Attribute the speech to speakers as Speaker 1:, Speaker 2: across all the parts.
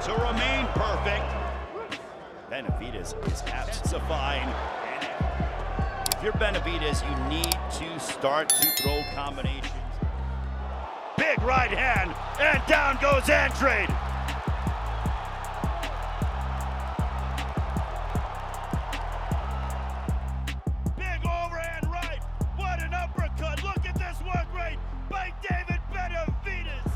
Speaker 1: to remain perfect. Benavidez is absent-fine. If you're Benavidez, you need to start to throw combinations. Big right hand, and down goes Andrade. Big overhand right. What an uppercut. Look at this work rate by David Benavidez.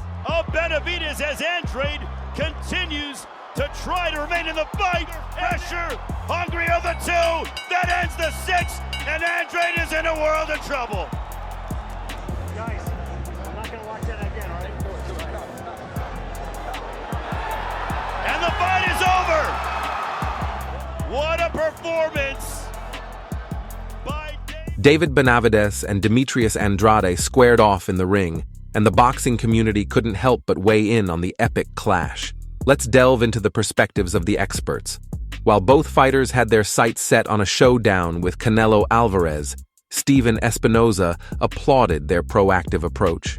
Speaker 1: Benavidez as Andrade continues to try to remain in the fight. Pressure, hungry of the two. That ends the 6, and Andrade is in a world of trouble.
Speaker 2: Guys, I'm not going to watch that again, all right?
Speaker 1: And the fight is over. What a performance by
Speaker 3: David Benavidez and Demetrius Andrade squared off in the ring, and the boxing community couldn't help but weigh in on the epic clash. Let's delve into the perspectives of the experts. While both fighters had their sights set on a showdown with Canelo Alvarez, Steven Espinoza applauded their proactive approach.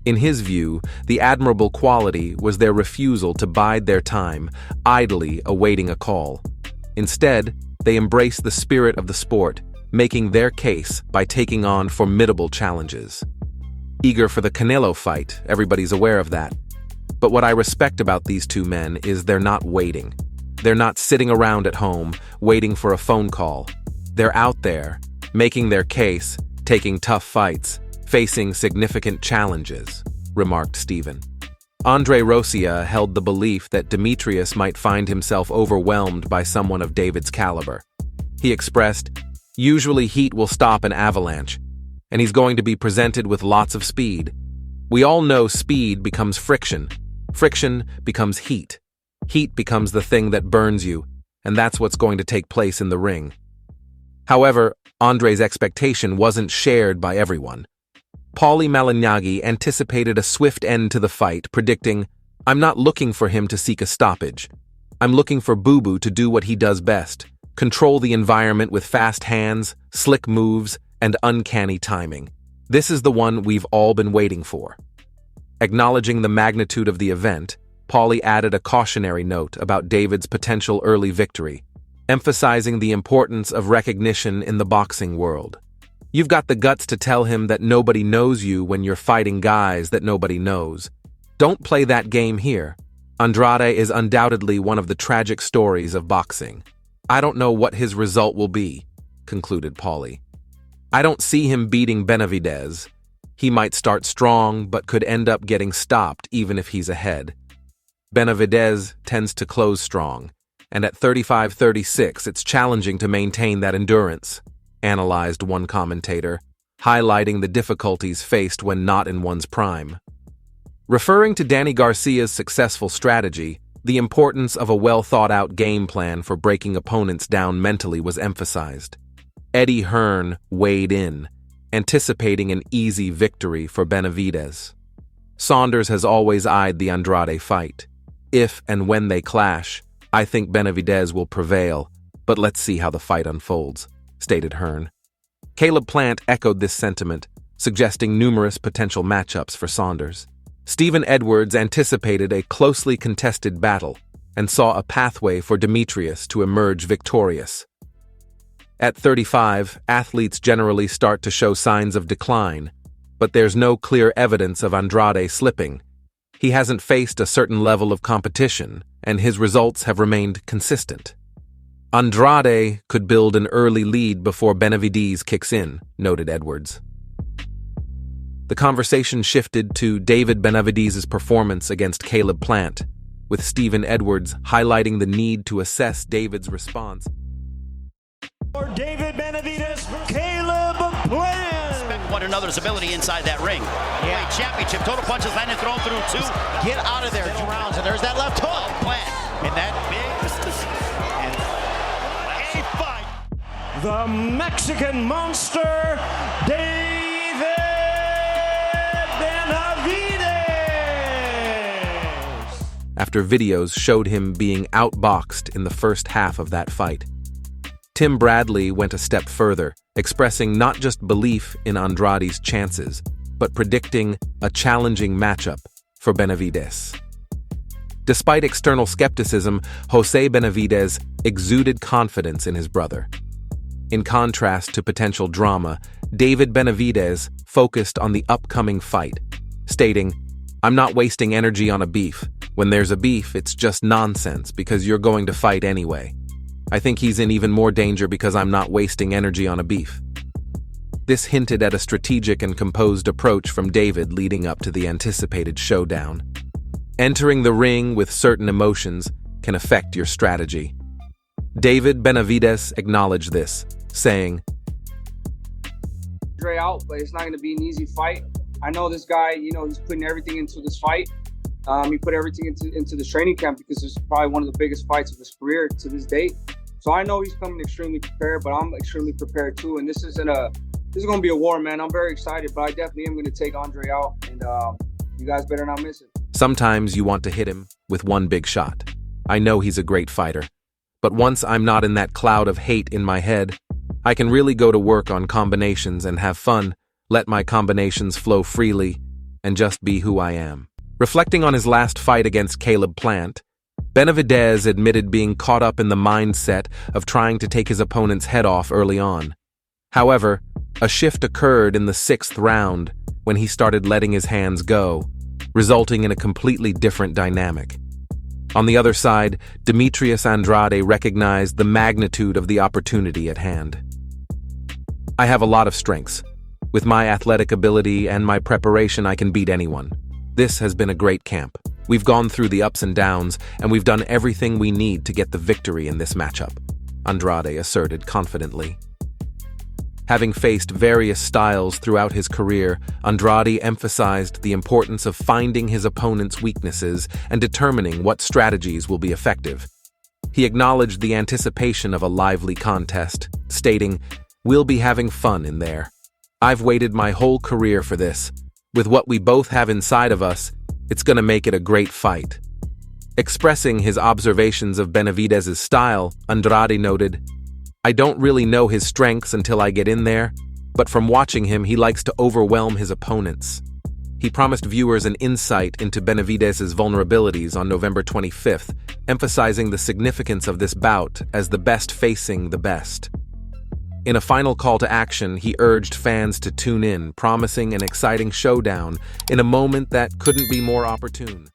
Speaker 3: In his view, the admirable quality was their refusal to bide their time, idly awaiting a call. Instead, they embraced the spirit of the sport, making their case by taking on formidable challenges. Eager for the Canelo fight, everybody's aware of that. But what I respect about these two men is they're not waiting. They're not sitting around at home, waiting for a phone call. They're out there, making their case, taking tough fights, facing significant challenges, remarked Steven. Andre Rosia held the belief that Demetrius might find himself overwhelmed by someone of David's caliber. He expressed, "Usually heat will stop an avalanche, and he's going to be presented with lots of speed. We all know speed becomes friction. Friction becomes heat. Heat becomes the thing that burns you, and that's what's going to take place in the ring." However, Andre's expectation wasn't shared by everyone. Paulie Malignaggi anticipated a swift end to the fight, predicting, "I'm not looking for him to seek a stoppage. I'm looking for Boo Boo to do what he does best, control the environment with fast hands, slick moves, and uncanny timing. This is the one we've all been waiting for." Acknowledging the magnitude of the event, Paulie added a cautionary note about David's potential early victory, emphasizing the importance of recognition in the boxing world. "You've got the guts to tell him that nobody knows you when you're fighting guys that nobody knows. Don't play that game here. Andrade is undoubtedly one of the tragic stories of boxing. I don't know what his result will be," concluded Paulie. "I don't see him beating Benavidez. He might start strong, but could end up getting stopped even if he's ahead. Benavidez tends to close strong, and at 35-36 it's challenging to maintain that endurance," analyzed one commentator, highlighting the difficulties faced when not in one's prime. Referring to Danny Garcia's successful strategy, the importance of a well-thought-out game plan for breaking opponents down mentally was emphasized. Eddie Hearn weighed in, anticipating an easy victory for Benavidez. Saunders has always eyed the Andrade fight. If and when they clash, I think Benavidez will prevail, but let's see how the fight unfolds, stated Hearn. Caleb Plant echoed this sentiment, suggesting numerous potential matchups for Saunders. Stephen Edwards anticipated a closely contested battle and saw a pathway for Demetrius to emerge victorious. At 35, athletes generally start to show signs of decline, but there's no clear evidence of Andrade slipping. He hasn't faced a certain level of competition, and his results have remained consistent. Andrade could build an early lead before Benavidez kicks in, noted Edwards. The conversation shifted to David Benavidez's performance against Caleb Plant, with Stephen Edwards highlighting the need to assess David's response.
Speaker 2: For David Benavidez, Caleb Plant.
Speaker 1: Respect one another's ability inside that ring.
Speaker 2: Yeah.
Speaker 1: Championship, total punches landed, thrown through 2.
Speaker 2: Get out of there, 2 rounds, and there's that left hook.
Speaker 1: Plant.
Speaker 2: And that big.
Speaker 1: And a fight.
Speaker 2: The Mexican monster, David Benavidez.
Speaker 3: After videos showed him being outboxed in the first half of that fight, Tim Bradley went a step further, expressing not just belief in Andrade's chances, but predicting a challenging matchup for Benavidez. Despite external skepticism, Jose Benavidez exuded confidence in his brother. In contrast to potential drama, David Benavidez focused on the upcoming fight, stating, "I'm not wasting energy on a beef. When there's a beef, it's just nonsense because you're going to fight anyway. I think he's in even more danger because I'm not wasting energy on a beef." This hinted at a strategic and composed approach from David leading up to the anticipated showdown. Entering the ring with certain emotions can affect your strategy. David Benavidez acknowledged this, saying,
Speaker 4: Andre out, but it's not going to be an easy fight. I know this guy, he's putting everything into this fight. He put everything into this training camp because it's probably one of the biggest fights of his career to this date. So I know he's coming extremely prepared, but I'm extremely prepared too. And this is going to be a war, man. I'm very excited, but I definitely am going to take Andre out, and you guys better not miss it.
Speaker 3: Sometimes you want to hit him with one big shot. I know he's a great fighter, but once I'm not in that cloud of hate in my head, I can really go to work on combinations and have fun, let my combinations flow freely, and just be who I am. Reflecting on his last fight against Caleb Plant, Benavidez admitted being caught up in the mindset of trying to take his opponent's head off early on. However, a shift occurred in the 6th round when he started letting his hands go, resulting in a completely different dynamic. On the other side, Demetrius Andrade recognized the magnitude of the opportunity at hand. "I have a lot of strengths. With my athletic ability and my preparation, I can beat anyone. This has been a great camp. We've gone through the ups and downs, and we've done everything we need to get the victory in this matchup," Andrade asserted confidently. Having faced various styles throughout his career, Andrade emphasized the importance of finding his opponent's weaknesses and determining what strategies will be effective. He acknowledged the anticipation of a lively contest, stating, "We'll be having fun in there. I've waited my whole career for this. With what we both have inside of us, it's going to make it a great fight." Expressing his observations of Benavidez's style, Andrade noted, "I don't really know his strengths until I get in there, but from watching him, he likes to overwhelm his opponents." He promised viewers an insight into Benavidez's vulnerabilities on November 25th, emphasizing the significance of this bout as the best facing the best. In a final call to action, he urged fans to tune in, promising an exciting showdown in a moment that couldn't be more opportune.